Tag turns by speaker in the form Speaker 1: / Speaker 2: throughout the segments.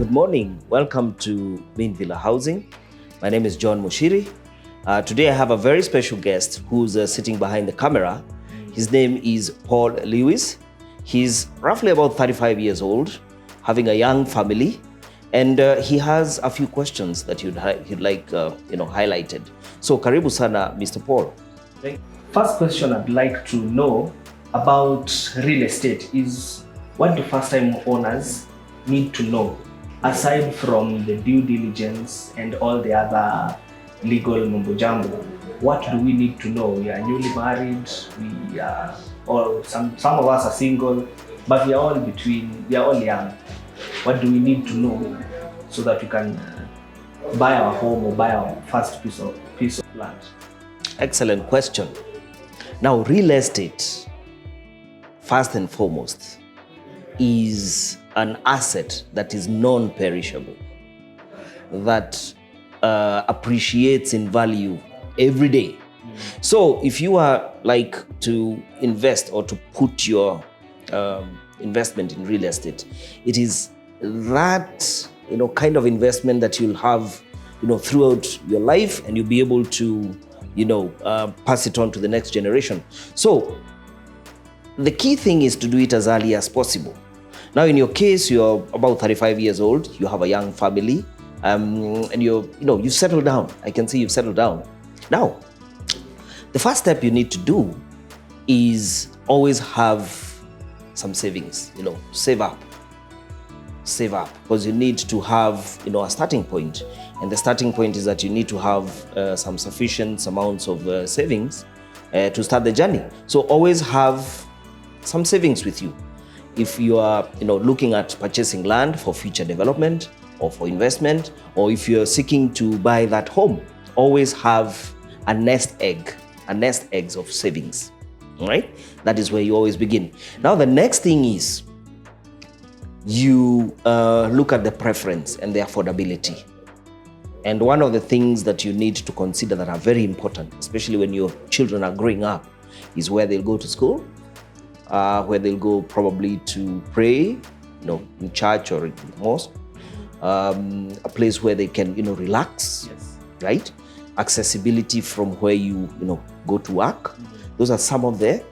Speaker 1: Good morning. Welcome to Mintvilla Housing. My name is John Muchiri. Today I have a very special guest who's sitting behind the camera. His name is Paul Lewis. He's roughly about 35 years old, having a young family, and he has a few questions that he'd like highlighted. So karibu sana, Mr. Paul.
Speaker 2: First question I'd like to know about real estate is, what do first-time owners need to know aside from the due diligence and all the other legal mumbo jumbo? What do we need to know? We are newly married, or some of us are single, but we are all young. What do we need to know so that we can buy our home or buy our first piece of land?
Speaker 1: Excellent question. Now, real estate, first and foremost, is an asset that is non-perishable, that appreciates in value every day. So if you are like to invest or to put your investment in real estate, it is that kind of investment that you'll have throughout your life, and you'll be able to pass it on to the next generation. So the key thing is to do it as early as possible. Now, in your case, you're about 35 years old, you have a young family, and you've settled down. I can see you've settled down. Now, the first step you need to do is always have some savings, save up, because you need to have, a starting point. And the starting point is that you need to have some sufficient amounts of savings to start the journey. So always have some savings with you. If you are looking at purchasing land for future development or for investment, or if you're seeking to buy that home, always have a nest egg of savings. All right? That is where you always begin. Now, the next thing is you look at the preference and the affordability. And one of the things that you need to consider that are very important, especially when your children are growing up, is where they'll go to school, where they'll go probably to pray, in church or in mosque, a place where they can, relax,
Speaker 2: Yes.
Speaker 1: right? Accessibility from where you, go to work. Those are some of the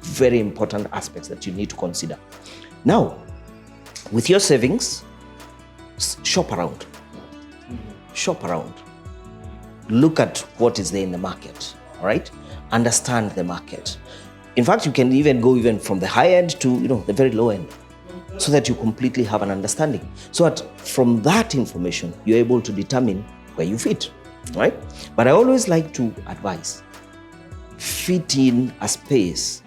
Speaker 1: very important aspects that you need to consider. Now, with your savings, shop around. Shop around. Look at what is there in the market, all right? Understand the market. In fact, you can even go from the high end to the very low end, so that you completely have an understanding. So that from that information, you're able to determine where you fit, right? But I always like to advise, fit in a space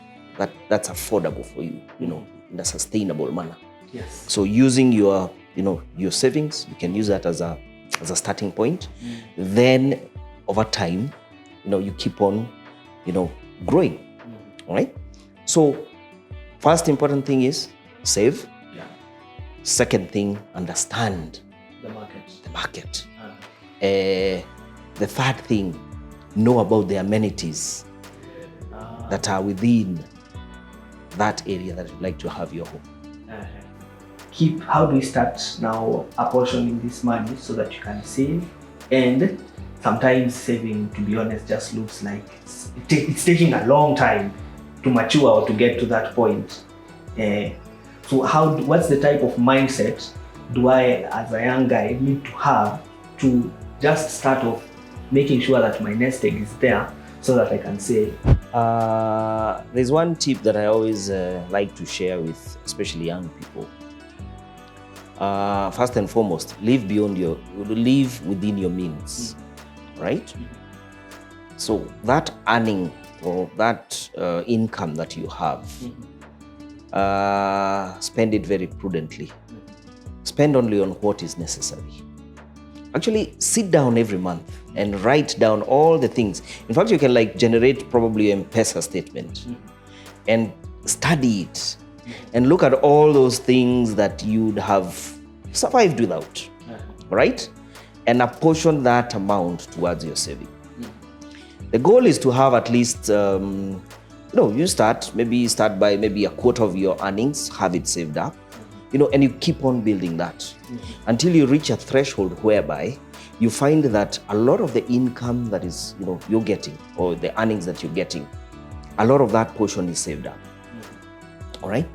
Speaker 1: that's affordable for you, in a sustainable manner.
Speaker 2: Yes.
Speaker 1: So using your savings, you can use that as a starting point. Then over time, you keep on, growing. All right. So first important thing is save.
Speaker 2: Yeah.
Speaker 1: Second thing, understand
Speaker 2: The market.
Speaker 1: the market. The third thing, know about the amenities that are within that area that you'd like to have your home.
Speaker 2: How do we start now apportioning this money so that you can save? And sometimes saving, to be honest, just looks like it's taking a long time to mature or to get to that point. So what's the type of mindset do I, as a young guy, need to have to just start off making sure that my nest egg is there so that I can save?
Speaker 1: There's one tip that I always like to share with especially young people. First and foremost, live within your means, right? So that earning or that income that you have, spend it very prudently. Spend only on what is necessary. Actually, sit down every month and write down all the things. In fact, you can generate probably an M-Pesa statement and study it and look at all those things that you'd have survived without, right? And apportion that amount towards your saving. The goal is to have at least, you start by maybe a quarter of your earnings, have it saved up. and you keep on building that until you reach a threshold whereby you find that a lot of the income that is, you're getting, or the earnings that you're getting, a lot of that portion is saved up. All right?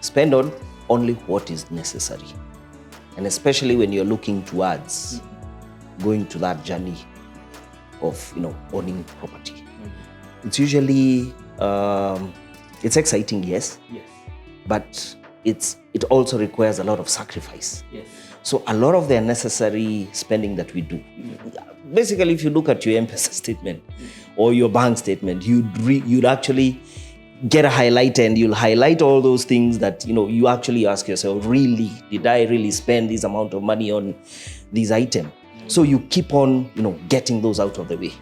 Speaker 1: Spend on only what is necessary. And especially when you're looking towards going to that journey of, owning property. It's usually, it's exciting, yes. But it also requires a lot of sacrifice. So a lot of the unnecessary spending that we do, basically, if you look at your M-Pesa statement or your bank statement, you'd actually get a highlighter and you'll highlight all those things that, you actually ask yourself, really, did I really spend this amount of money on this item? So you keep on, getting those out of the way.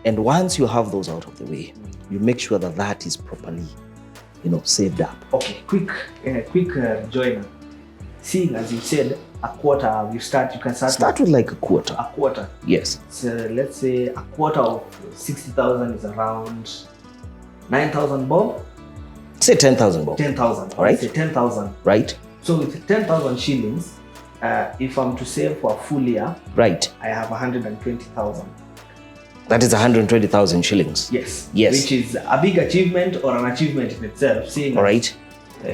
Speaker 1: And once you have those out of the way, you make sure that that is properly, saved up.
Speaker 2: Okay, quick joiner. Seeing as you said, a quarter, you can start
Speaker 1: with like a quarter.
Speaker 2: A quarter.
Speaker 1: Yes.
Speaker 2: So let's say a quarter of 60,000 is around 9,000 bob.
Speaker 1: Say 10,000 bob.
Speaker 2: 10,000.
Speaker 1: All right.
Speaker 2: Say 10,000.
Speaker 1: Right.
Speaker 2: So with 10,000 shillings, if I'm to save for a full year,
Speaker 1: right,
Speaker 2: I have 120,000.
Speaker 1: That is 120,000 shillings.
Speaker 2: Yes.
Speaker 1: Yes.
Speaker 2: Which is a big achievement or an achievement in itself. Seeing
Speaker 1: all right.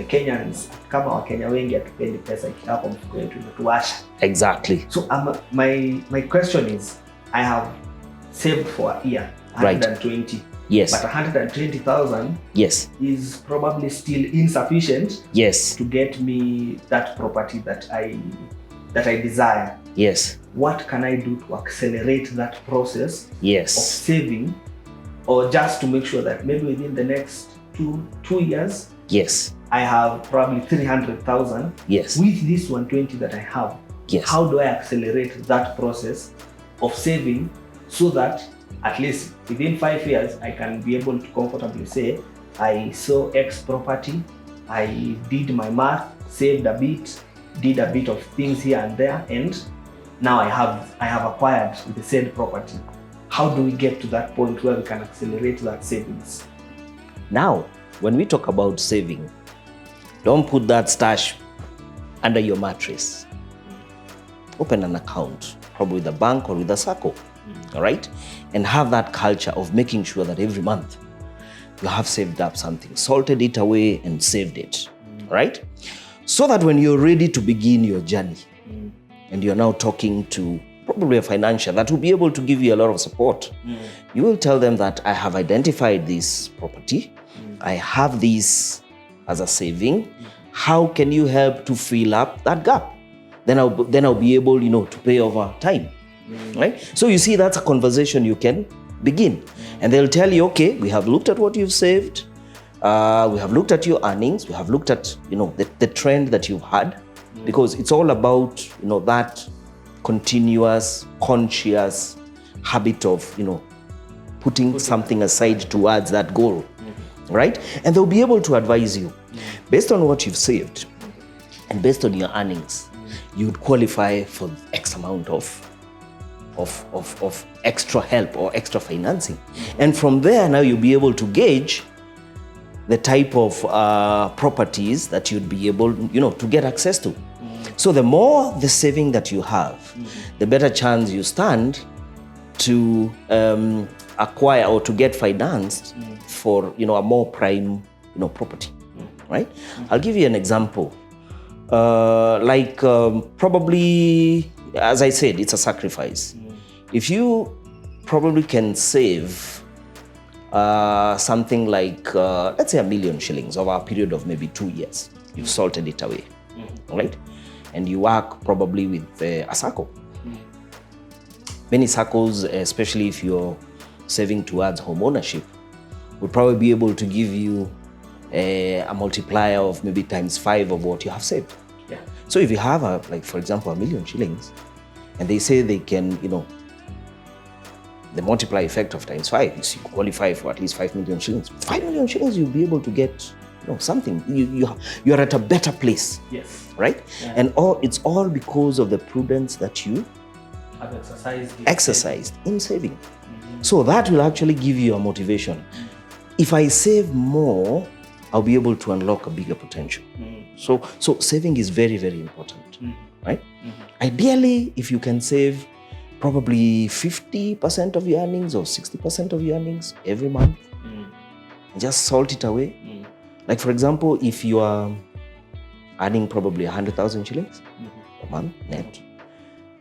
Speaker 2: Kenyans kama Wakenya wengi hatupendi pesa ikitaka mfuko wetu inatuwasha.
Speaker 1: Exactly.
Speaker 2: So my question is, I have saved for a year 120.
Speaker 1: Right. Yes.
Speaker 2: But 120,000
Speaker 1: yes
Speaker 2: is probably still insufficient
Speaker 1: yes
Speaker 2: to get me that property that I desire.
Speaker 1: Yes.
Speaker 2: What can I do to accelerate that process
Speaker 1: yes
Speaker 2: of saving, or just to make sure that maybe within the next two years,
Speaker 1: yes,
Speaker 2: I have probably 300,000
Speaker 1: yes
Speaker 2: with this 120 that I have.
Speaker 1: Yes.
Speaker 2: How do I accelerate that process of saving so that at least within 5 years I can be able to comfortably say, I saw X property, I did my math, saved a bit, did a bit of things here and there, and now I have acquired the said property. How do we get to that point where we can accelerate that savings?
Speaker 1: Now, when we talk about saving, don't put that stash under your mattress. Open an account, probably with a bank or with a SACCO, all right? And have that culture of making sure that every month you have saved up something, salted it away and saved it, right? So that when you're ready to begin your journey and you're now talking to probably a financier that will be able to give you a lot of support, you will tell them that I have identified this property, I have this as a saving, how can you help to fill up that gap? Then I'll be able, to pay over time, right? So you see, that's a conversation you can begin. And they'll tell you, okay, we have looked at what you've saved, we have looked at your earnings, we have looked at, the trend that you've had, because it's all about, that continuous, conscious habit of, putting something aside towards that goal, right? And they'll be able to advise you based on what you've saved and based on your earnings. You'd qualify for X amount of extra help or extra financing. And from there, now you'll be able to gauge the type of properties that you'd be able, to get access to. So the more the saving that you have, the better chance you stand to acquire or to get financed for, a more prime, property, right? I'll give you an example. Probably, as I said, it's a sacrifice. If you probably can save something like, let's say 1 million shillings over a period of maybe 2 years, you've salted it away, right? And you work probably with a SACCO. Many SACCOs, especially if you're saving towards home ownership, will probably be able to give you a multiplier of maybe ×5 of what you have saved.
Speaker 2: Yeah.
Speaker 1: So if you have, for example, 1 million shillings, and they say they can, the multiplier effect of ×5 is you qualify for at least 5 million shillings. 5 million shillings, you'll be able to get, something. You're at a better place.
Speaker 2: Yes.
Speaker 1: Right?
Speaker 2: Yeah.
Speaker 1: And it's all because of the prudence that you
Speaker 2: have
Speaker 1: exercised in saving. So that will actually give you a motivation. If I save more I'll be able to unlock a bigger potential. So saving is very, very important, right? Ideally, if you can save probably 50% of your earnings or 60% of your earnings every month, just salt it away. Like for example, if you are earning probably 100,000 shillings a month net,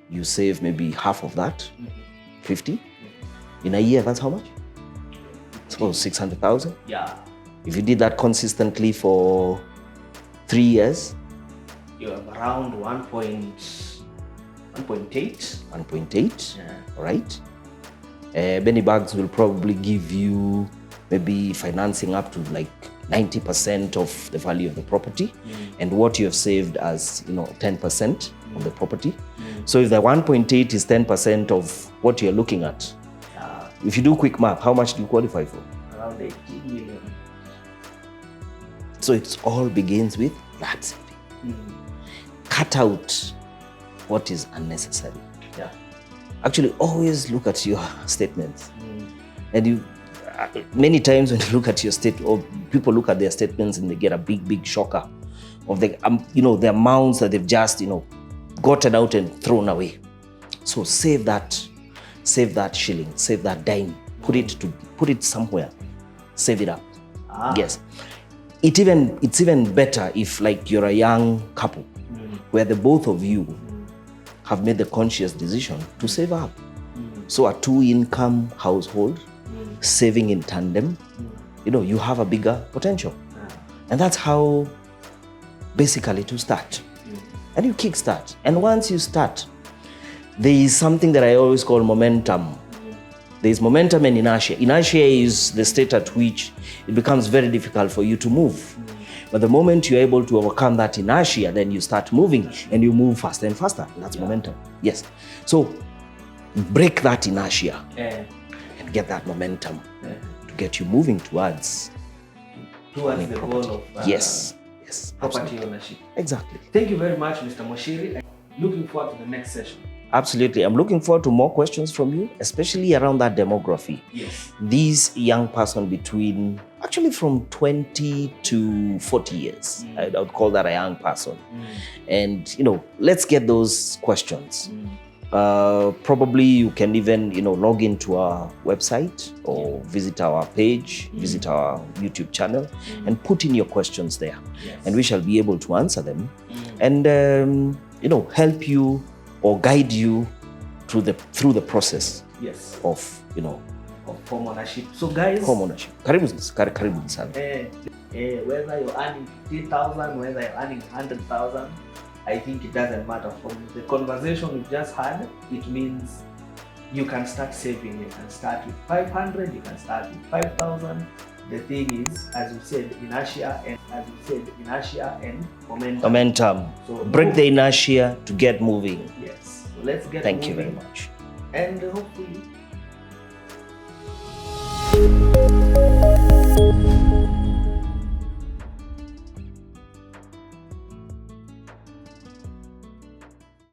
Speaker 1: you save maybe half of that, 50. In a year, that's how much? Suppose 600,000.
Speaker 2: Yeah.
Speaker 1: If you did that consistently for 3 years,
Speaker 2: you have around 1.8.
Speaker 1: 1.8.
Speaker 2: Yeah.
Speaker 1: All right. Many banks will probably give you maybe financing up to like 90% of the value of the property, and what you have saved as 10% of the property. So if the 1.8 is 10% of what you're looking at, if you do quick math, how much do you qualify for?
Speaker 2: Around 80 million.
Speaker 1: So it all begins with that saving. Cut out what is unnecessary.
Speaker 2: Yeah.
Speaker 1: Actually, always look at your statements. And you, many times when you look at your or people look at their statements and they get a big shocker of the, the amounts that they've just, gotten out and thrown away. So save that shilling, save that dime, put it somewhere, save it up. Yes. It's even better if like you're a young couple where the both of you have made the conscious decision to save up. So a 2-income household, saving in tandem, you have a bigger potential. And that's how basically to start. And you kickstart. And once you start, there is something that I always call momentum. There is momentum and inertia. Inertia is the state at which it becomes very difficult for you to move. But the moment you're able to overcome that inertia, then you start moving and you move faster and faster. That's momentum. Yes. So break that inertia and get that momentum to get you moving towards
Speaker 2: the goal of
Speaker 1: yes,
Speaker 2: property
Speaker 1: absolutely.
Speaker 2: ownership.
Speaker 1: Exactly.
Speaker 2: Thank you very much, Mr. Muchiri. Looking forward to the next session.
Speaker 1: Absolutely. I'm looking forward to more questions from you, especially around that demography.
Speaker 2: Yes.
Speaker 1: These young person between, actually from 20 to 40 years. I would call that a young person. And, let's get those questions. Probably you can even, log into our website or visit our page, visit our YouTube channel and put in your questions there.
Speaker 2: Yes.
Speaker 1: And we shall be able to answer them and, help you or guide you through the process of
Speaker 2: home ownership. So guys,
Speaker 1: home ownership. Karibu sana.
Speaker 2: Whether you're earning 50,000, whether you're earning 100,000, I think it doesn't matter. From the conversation we've just had, it means you can start saving. You can start with 500, you can start with 5,000. The thing is, as you said, inertia and momentum. So
Speaker 1: break the inertia to get moving.
Speaker 2: Yes. So let's get
Speaker 1: Thank
Speaker 2: moving.
Speaker 1: you very much.
Speaker 2: And hopefully